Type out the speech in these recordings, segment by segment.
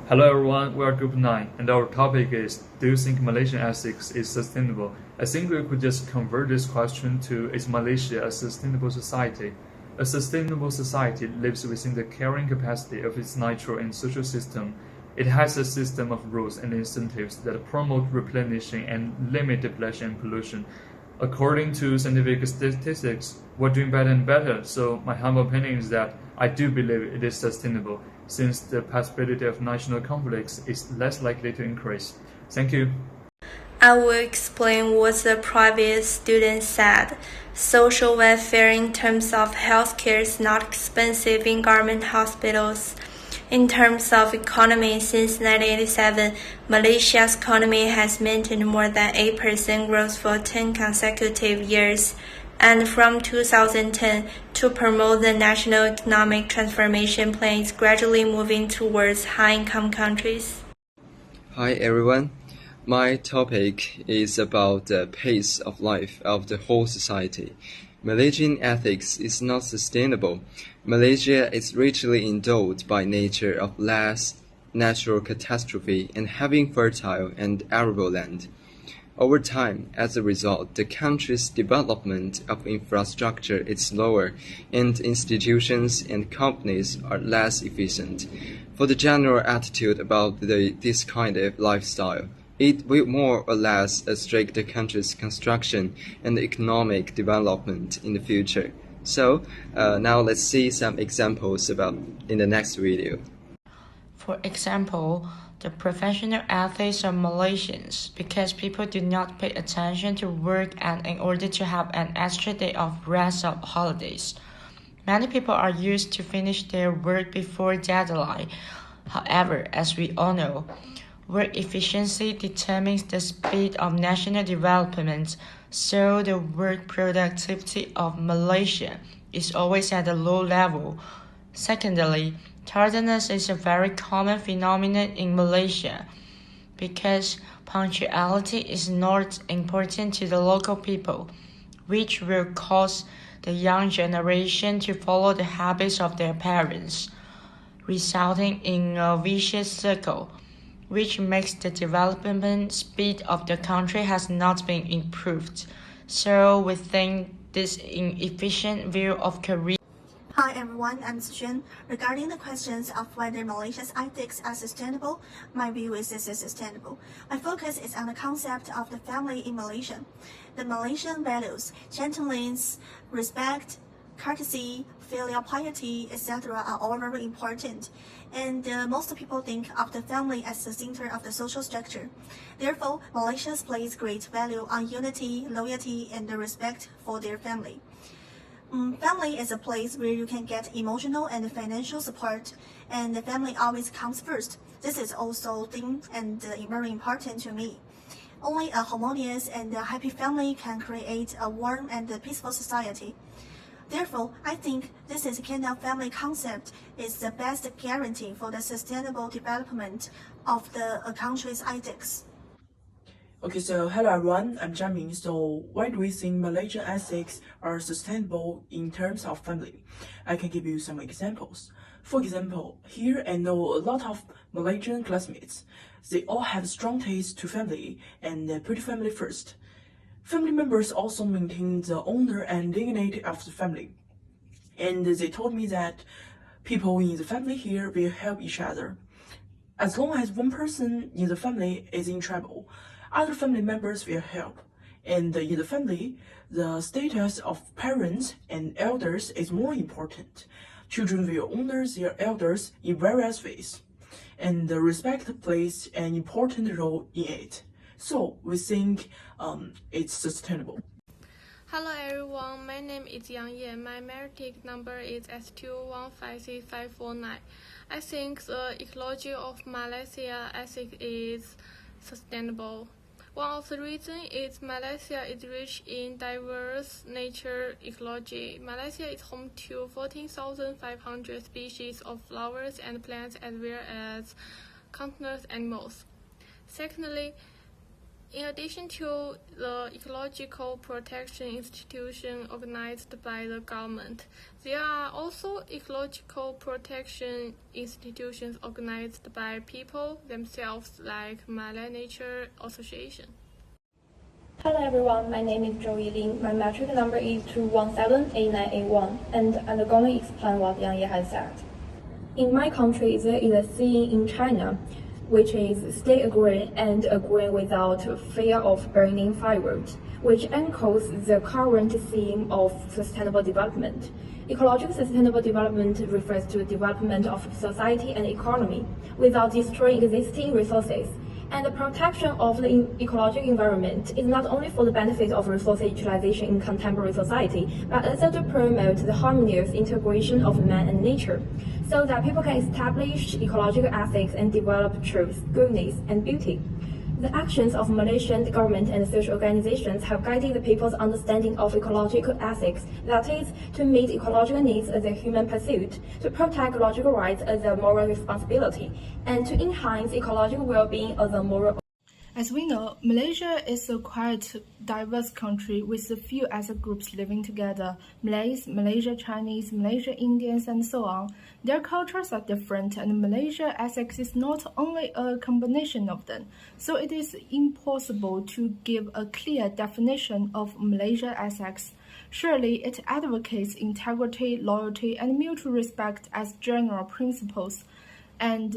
Hello everyone, we are Group 9 and our topic is do you think Malaysian ethics is sustainable? I think we could just convert this question to is Malaysia a sustainable society? A sustainable society lives within the carrying capacity of its natural and social system. It has a system of rules and incentives that promote replenishing and limit depletion and pollution. According to scientific statistics, we're doing better and better, so my humble opinion is that I do believe it is sustainable, since the possibility of national conflicts is less likely to increase. Thank you. I will explain what the previous student said. Social welfare in terms of healthcare is not expensive in government hospitals. In terms of economy, since 1987, Malaysia's economy has maintained more than 8% growth for 10 consecutive years. And from 2010, to promote the national economic transformation plan is gradually moving towards high-income countries. Hi everyone, my topic is about the pace of life of the whole society. Malaysian ethics is not sustainable. Malaysia is richly endowed by nature of less natural catastrophe and having fertile and arable land. Over time, as a result, the country's development of infrastructure is slower, and institutions and companies are less efficient. For the general attitude about this kind of lifestyle, it will more or less restrict the country's construction and economic development in the future. So, now let's see some examples in the next video. For example, the professional athletes are Malaysians because people do not pay attention to work and in order to have an extra day of rest or holidays. Many people are used to finish their work before deadline. However, as we all know, work efficiency determines the speed of national development, so the work productivity of Malaysia is always at a low level. Secondly, tardiness is a very common phenomenon in Malaysia because punctuality is not important to the local people, which will cause the young generation to follow the habits of their parents, resulting in a vicious circle, which makes the development speed of the country has not been improved. So we think this inefficient view of career. Hi everyone, I'm Xuan. Regarding the questions of whether Malaysia's ethics are sustainable, my view is this is sustainable. My focus is on the concept of the family in Malaysia. The Malaysian values, gentleness, respect, courtesy, filial piety, etc. are all very important. And most people think of the family as the center of the social structure. Therefore, Malaysia places great value on unity, loyalty, and the respect for their family. Family is a place where you can get emotional and financial support, and the family always comes first. This is also thing and very important to me. Only a harmonious and happy family can create a warm and peaceful society. Therefore, I think this is kind of family concept is the best guarantee for the sustainable development of the country's ethics. Okay, so hello everyone, I'm Jiaming. So why do we think Malaysian ethics are sustainable in terms of family? I can give you some examples. For example, here I know a lot of Malaysian classmates. They all have strong taste to family and put family first. Family members also maintain the honor and dignity of the family. And they told me that people in the family here will help each other. As long as one person in the family is in trouble, other family members will help. And in the family, the status of parents and elders is more important. Children will honor their elders in various ways, and the respect plays an important role in it. So we think it's sustainable. Hello everyone, my name is Yang Ye. My metric number is S2156549. I think the ecology of Malaysia ethics is sustainable. One of the reasons is Malaysia is rich in diverse nature ecology. Malaysia is home to 14,500 species of flowers and plants as well as countless animals. Secondly, In addition to the ecological protection institution organized by the government, there are also ecological protection institutions organized by people themselves, like Malay Nature Association. Hello everyone, my name is Joey Lin. My metric number is 2178981, and I'm going to explain what Yang Ye has said. In my country, there is a saying in China, which is stay green and green without fear of burning firewood, which echoes the current theme of sustainable development. Ecological sustainable development refers to the development of society and economy without destroying existing resources. And the protection of the ecological environment is not only for the benefit of resource utilization in contemporary society, but also to promote the harmonious integration of man and nature, so that people can establish ecological ethics and develop truth, goodness, and beauty. The actions of Malaysian government and social organizations have guided the people's understanding of ecological ethics, that is, to meet ecological needs as a human pursuit, to protect ecological rights as a moral responsibility, and to enhance ecological well-being as a moral. As we know, Malaysia is a quite diverse country with a few ethnic groups living together: Malays, Malaysia Chinese, Malaysia Indians, and so on. Their cultures are different, and Malaysia ethics is not only a combination of them, so it is impossible to give a clear definition of Malaysia ethics. Surely, it advocates integrity, loyalty, and mutual respect as general principles. And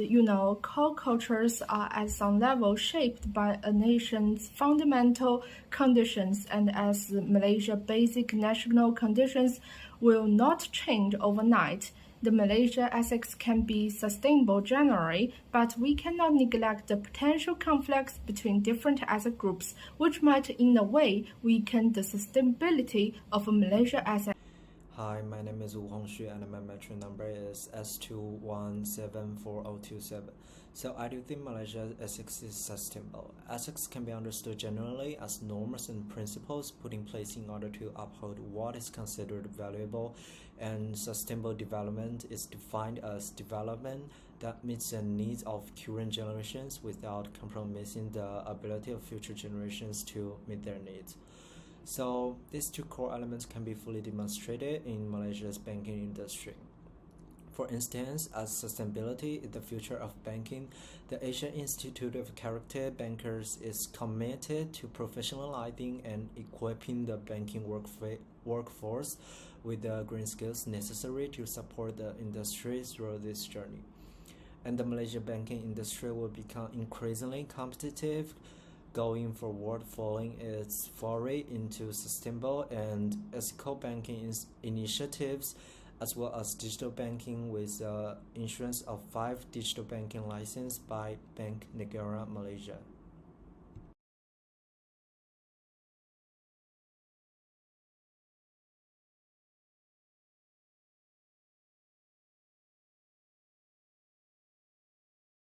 core cultures are at some level shaped by a nation's fundamental conditions, and as Malaysia's basic national conditions will not change overnight, the Malaysia ethics can be sustainable generally, but we cannot neglect the potential conflicts between different ethnic groups, which might in a way weaken the sustainability of Malaysia ethics. Hi, my name is Wu Hongxue and my metric number is S2174027. So I do think Malaysia's ethics is sustainable. Ethics can be understood generally as norms and principles put in place in order to uphold what is considered valuable, and sustainable development is defined as development that meets the needs of current generations without compromising the ability of future generations to meet their needs. So these two core elements can be fully demonstrated in Malaysia's banking industry. For instance, as sustainability is the future of banking, the Asian Institute of Chartered Bankers is committed to professionalizing and equipping the banking workforce with the green skills necessary to support the industry through this journey. And the Malaysian banking industry will become increasingly competitive going forward, following its foray into sustainable and ethical banking initiatives, as well as digital banking with issuance of 5 digital banking licenses by Bank Negara Malaysia.